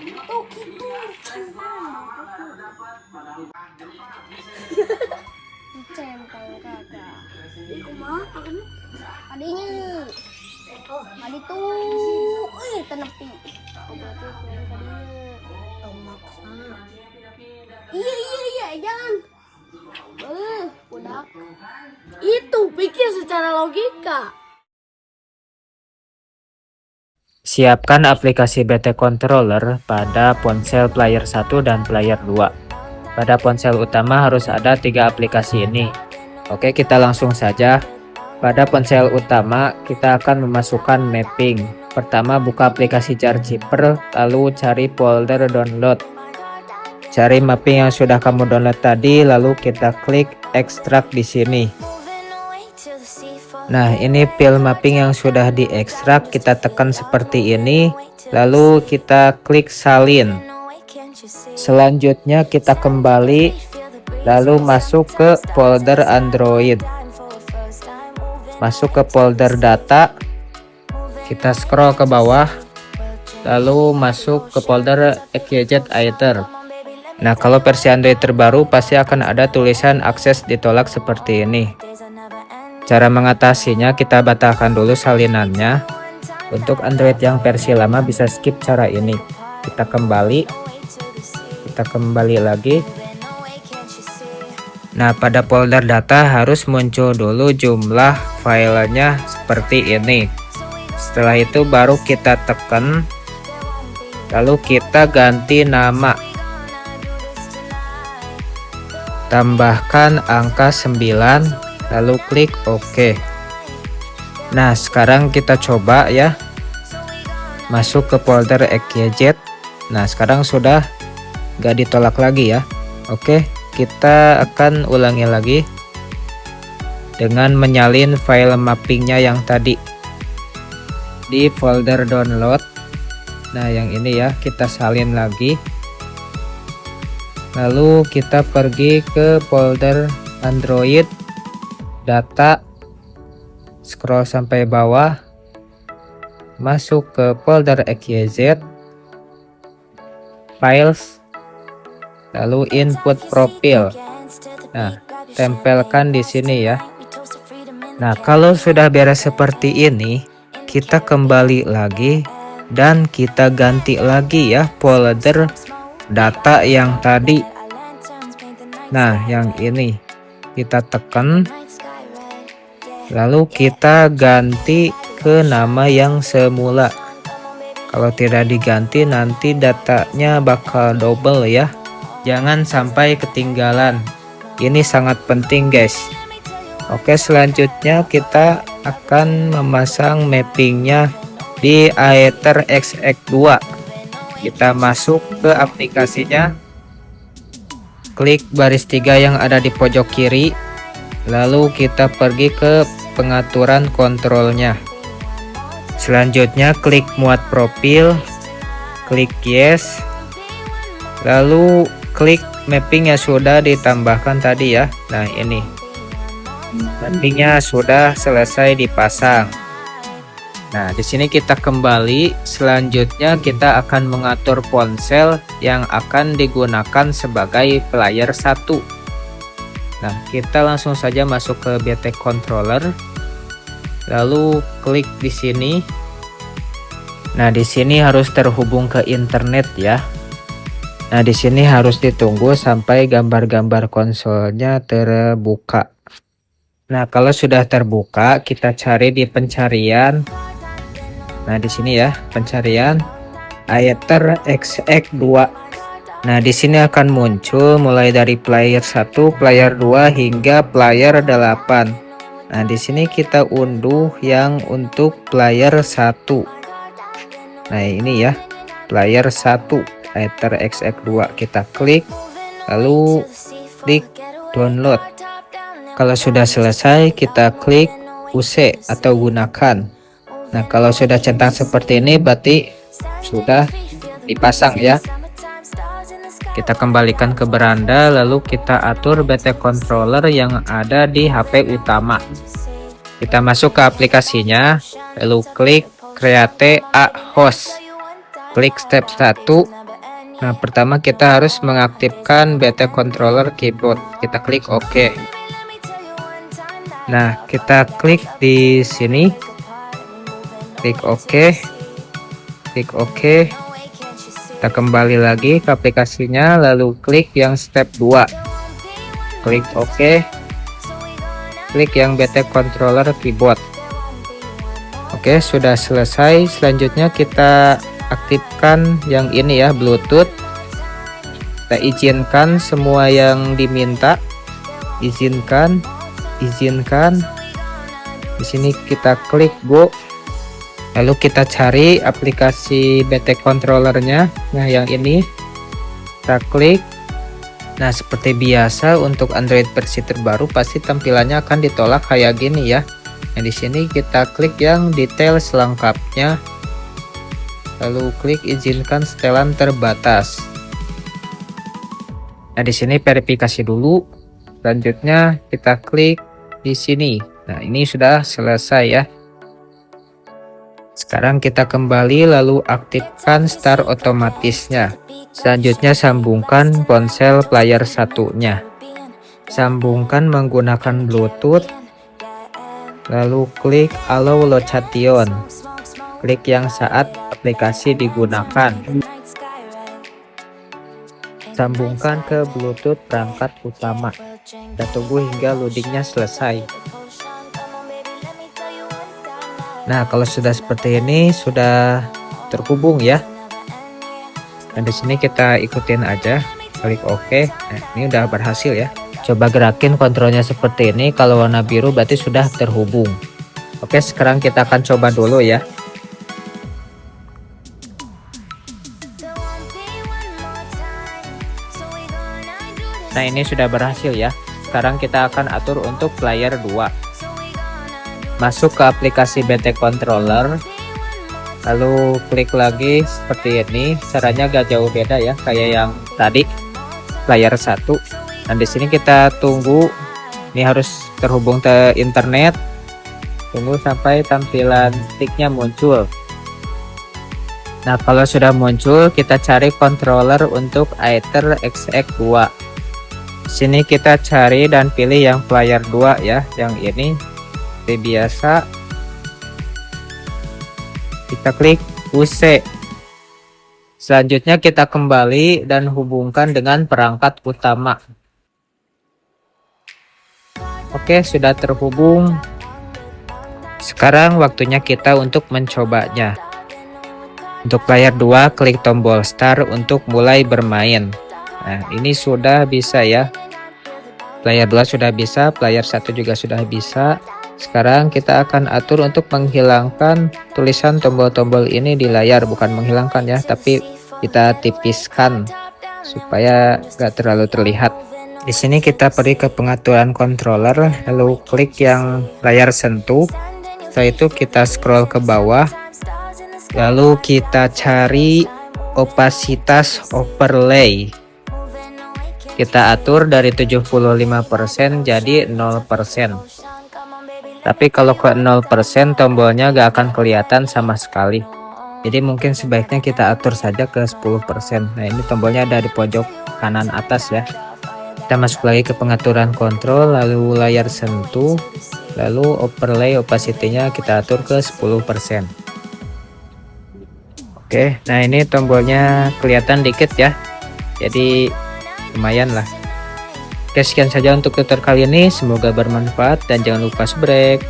Oh gitu. Centang kakak. Kumaha akan adinya. Oh, adi tuh. Tenepi. Oh, berarti kurang tadinya. Oh, maksa. Iya, jangan. Udah. Itu pikir secara logika. Siapkan aplikasi BT Controller pada ponsel player 1 dan player 2. Pada ponsel utama harus ada 3 aplikasi ini. Oke, kita langsung saja. Pada ponsel utama, kita akan memasukkan mapping. Pertama, buka aplikasi Jar Zipper, lalu cari folder download. Cari mapping yang sudah kamu download tadi, lalu kita klik ekstrak di sini. Nah, ini file mapping yang sudah diekstrak, kita tekan seperti ini, lalu kita klik salin. Selanjutnya kita kembali, lalu masuk ke folder Android. Masuk ke folder data, kita scroll ke bawah, lalu masuk ke folder XYZ Ether. Nah, kalau versi Android terbaru pasti akan ada tulisan akses ditolak seperti ini. Cara mengatasinya, kita batalkan dulu salinannya. Untuk Android yang versi lama bisa skip cara ini. Kita kembali lagi. Nah, pada folder data harus muncul dulu jumlah filenya seperti ini. Setelah itu baru kita tekan, lalu kita ganti nama, tambahkan angka 9, lalu klik OK. Nah, sekarang kita coba ya, masuk ke folder XYZ. Nah, sekarang sudah gak ditolak lagi ya. Oke, kita akan ulangi lagi dengan menyalin file mappingnya yang tadi di folder download. Nah, yang ini ya, kita salin lagi, lalu kita pergi ke folder Android data, scroll sampai bawah, masuk ke folder XYZ files, lalu input profile. Nah, tempelkan di sini ya. Nah, kalau sudah beres seperti ini, kita kembali lagi dan kita ganti lagi ya folder data yang tadi. Nah, yang ini kita tekan, lalu kita ganti ke nama yang semula. Kalau tidak diganti nanti datanya bakal double ya. Jangan sampai ketinggalan. Ini sangat penting guys. Oke, selanjutnya kita akan memasang mappingnya di Aether XX2. Kita masuk ke aplikasinya, klik baris 3 yang ada di pojok kiri, lalu kita pergi ke pengaturan kontrolnya. Selanjutnya klik muat profil, klik yes, lalu klik mapping yang sudah ditambahkan tadi ya. Nah, ini mappingnya sudah selesai dipasang. Nah, di sini kita kembali. Selanjutnya kita akan mengatur ponsel yang akan digunakan sebagai player 1. Nah, kita langsung saja masuk ke BT Controller, lalu klik di sini. Nah, di sini harus terhubung ke internet ya. Nah, di sini harus ditunggu sampai gambar-gambar konsolnya terbuka. Nah, kalau sudah terbuka, kita cari di pencarian. Nah, di sini ya, pencarian Aether XX2. Nah, di sini akan muncul mulai dari player 1, player 2 hingga player 8. Nah, di sini kita unduh yang untuk player 1. Nah, ini ya, player 1 Aether XX2. Kita klik, lalu klik download. Kalau sudah selesai, kita klik UC atau gunakan. Nah, kalau sudah centang seperti ini berarti sudah dipasang ya. Kita kembalikan ke beranda, lalu kita atur BT Controller yang ada di HP utama. Kita masuk ke aplikasinya, lalu klik Create a Host. Klik step 1, Nah, pertama kita harus mengaktifkan BT controller keyboard. Kita klik OK. Nah, kita klik di sini. Klik OK. Klik OK. Kita kembali lagi ke aplikasinya, lalu klik yang step 2. Klik OK. Klik yang BT controller keyboard. Oke, sudah selesai. Selanjutnya kita aktifkan yang ini ya, Bluetooth. Kita izinkan semua yang diminta. Izinkan. Di sini kita klik go. Lalu kita cari aplikasi BT controllernya. Nah, yang ini kita klik. Nah, seperti biasa untuk Android versi terbaru pasti tampilannya akan ditolak kayak gini ya. Nah, di sini kita klik yang detail selengkapnya. Lalu klik izinkan setelan terbatas. Nah, di sini verifikasi dulu. Selanjutnya kita klik di sini. Nah, ini sudah selesai ya. Sekarang kita kembali lalu aktifkan start otomatisnya. Selanjutnya sambungkan ponsel player satunya. Sambungkan menggunakan Bluetooth. Lalu klik allow location. Klik yang saat aplikasi digunakan. Sambungkan ke Bluetooth perangkat utama. Kita tunggu hingga loadingnya selesai. Nah, kalau sudah seperti ini sudah terhubung ya. Dan di sini kita ikutin aja, klik OK. Nah, ini udah berhasil ya. Coba gerakin kontrolnya seperti ini. Kalau warna biru berarti sudah terhubung. Oke, sekarang kita akan coba dulu ya. Nah, ini sudah berhasil ya. Sekarang kita akan atur untuk player 2. Masuk ke aplikasi BT controller, lalu klik lagi seperti ini. Caranya gak jauh beda ya, kayak yang tadi player 1. Dan di sini kita tunggu. Ini harus terhubung ke internet. Tunggu sampai tampilan sticknya muncul. Nah, kalau sudah muncul, kita cari controller untuk Aether XX2. Sini kita cari dan pilih yang player 2 ya, yang ini. Seperti biasa, kita klik UC. Selanjutnya kita kembali dan hubungkan dengan perangkat utama. Oke, sudah terhubung. Sekarang waktunya kita untuk mencobanya. Untuk player 2, klik tombol start untuk mulai bermain. Nah, ini sudah bisa ya. Player 2 sudah bisa, player 1 juga sudah bisa. Sekarang kita akan atur untuk menghilangkan tulisan tombol-tombol ini di layar. Bukan menghilangkan ya, tapi kita tipiskan supaya gak terlalu terlihat. Di sini kita pergi ke pengaturan controller, lalu klik yang layar sentuh. Setelah itu kita scroll ke bawah, lalu kita cari opasitas overlay. Kita atur dari 75% jadi 0%. Tapi kalau ke 0% tombolnya gak akan kelihatan sama sekali. Jadi mungkin sebaiknya kita atur saja ke 10%. Nah, ini tombolnya ada di pojok kanan atas ya. Kita masuk lagi ke pengaturan kontrol, lalu layar sentuh, lalu overlay opacity-nya kita atur ke 10%. Oke, nah ini tombolnya kelihatan dikit ya. Jadi lumayan lah. Oke, sekian saja untuk tutorial kali ini. Semoga bermanfaat dan jangan lupa subrek.